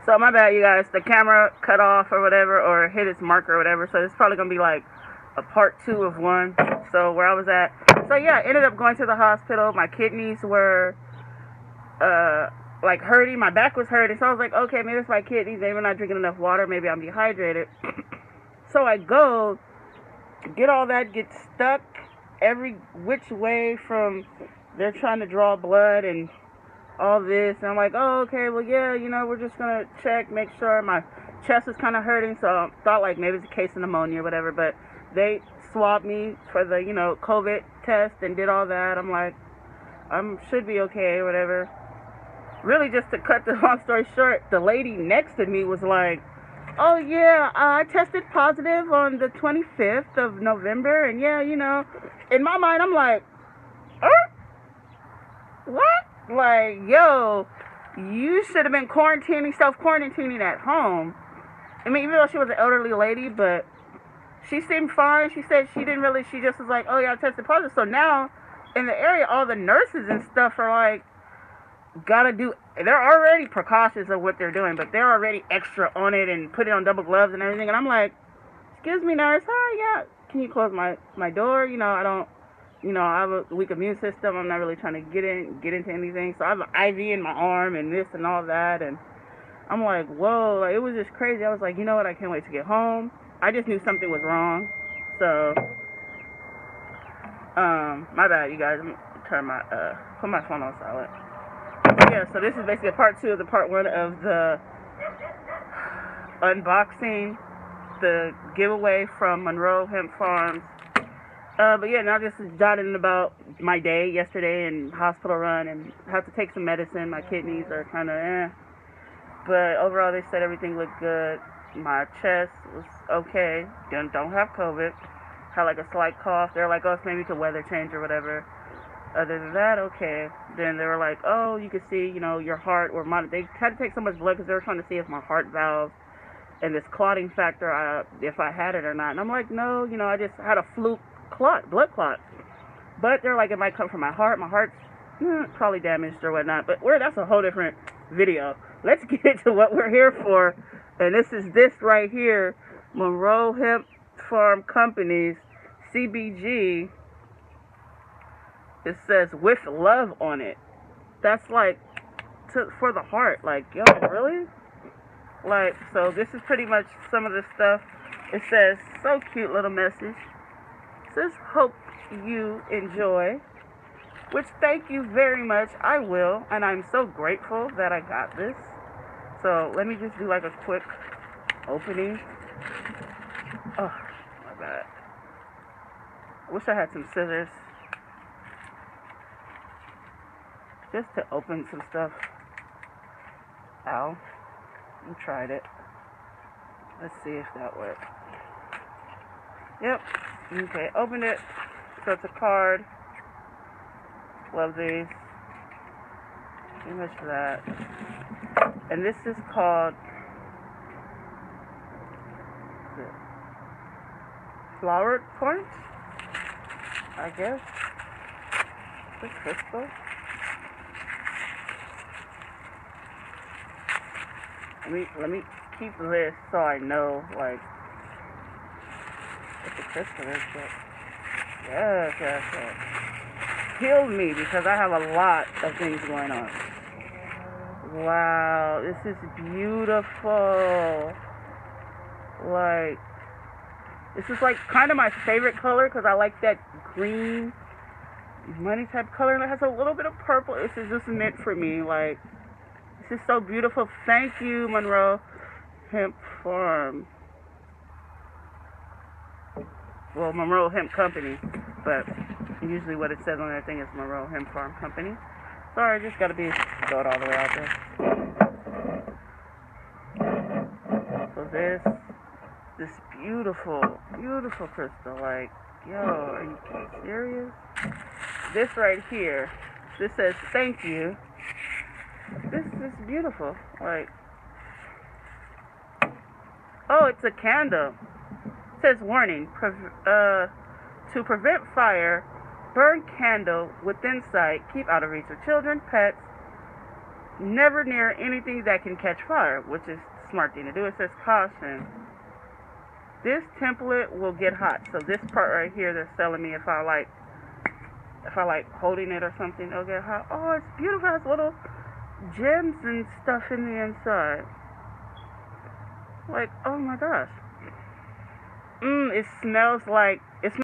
So my bad, you guys. The camera cut off or whatever, or hit its marker or whatever. So it's probably gonna be like a part 2 of 1. So where I was at. So yeah, I ended up going to the hospital. My kidneys were like hurting. My back was hurting. So I was like, okay, maybe it's my kidneys. Maybe I'm not drinking enough water. Maybe I'm dehydrated. So I go get all that, get stuck every which way from they're trying to draw blood and all this, and I'm like, oh, okay, well, yeah, we're just gonna check, make sure. My chest was kind of hurting, so I thought like maybe it's a case of pneumonia or whatever, but they swabbed me for the, COVID test and did all that. I'm like, should be okay or whatever. Really, just to cut the long story short, the lady next to me was like, oh, yeah, I tested positive on the 25th of November, and yeah, in my mind, I'm like, what? Like, yo, you should have been self-quarantining at home. I mean, even though she was an elderly lady, but she seemed fine. She said she just was like, oh, yeah, I tested positive. So now, in the area, all the nurses and stuff are like, they're already precautious of what they're doing, but they're already extra on it and put it on double gloves and everything. And I'm like, excuse me, nurse, hi, yeah, can you close my door? I don't, I have a weak immune system. I'm not really trying to get into anything. So I have an IV in my arm and this and all that. And I'm like, whoa, like, it was just crazy. I was like, you know what? I can't wait to get home. I just knew something was wrong. So, my bad, you guys. Let me put my phone on silent. Yeah, so this is basically a part 2 of the part 1 of the unboxing, the giveaway from Monroe Hemp Farms. But yeah, now just jotting about my day yesterday and hospital run and have to take some medicine. My kidneys are kind of But overall, they said everything looked good. My chest was okay. Don't have COVID. Had like a slight cough. They're like, oh, it's maybe a weather change or whatever. Other than that, okay. Then they were like, oh, you can see, your heart or they had to take so much blood because they were trying to see if my heart valve and this clotting factor, if I had it or not. And I'm like, no, I just had a fluke blood clot. But they're like, it might come from my heart. My heart's probably damaged or whatnot. But that's a whole different video. Let's get into what we're here for. And this right here, Monroe Hemp Farm Company's CBG. It says with love on it. That's like for the heart. Like, yo, really? Like, so this is pretty much some of the stuff. It says, so cute little message. It says, hope you enjoy. Which, thank you very much. I will. And I'm so grateful that I got this. So let me just do like a quick opening. Oh, my bad. I wish I had some scissors. Just to open some stuff. Ow. I tried it. Let's see if that works. Yep. Okay, open it. So it's a card. Love these. Too much for that. And this is called flowered point, I guess. The crystal. Let me keep this so I know, like, what the crystal is. But yes. Heal me, because I have a lot of things going on. Wow, this is beautiful. Like, this is like kind of my favorite color because I like that green money type color, and it has a little bit of purple. This is just meant for me. Like, this is so beautiful. Thank you, Monroe Hemp Farm. Well, Monroe Hemp Company, but usually what it says on that thing is Monroe Hemp Farm Company. Sorry, I just gotta throw it all the way out there. So this beautiful crystal, like, yo, are you serious? This right here, this says thank you. This is beautiful. Like, oh, it's a candle. It says warning, to prevent fire, burn candle within sight, keep out of reach of children, pets, never near anything that can catch fire, which is the smart thing to do. It says caution. This template will get hot. So this part right here, they're telling me if I like holding it or something, it'll get hot. Oh, it's beautiful. It has little gems and stuff in the inside. Like, oh my gosh. It smells like,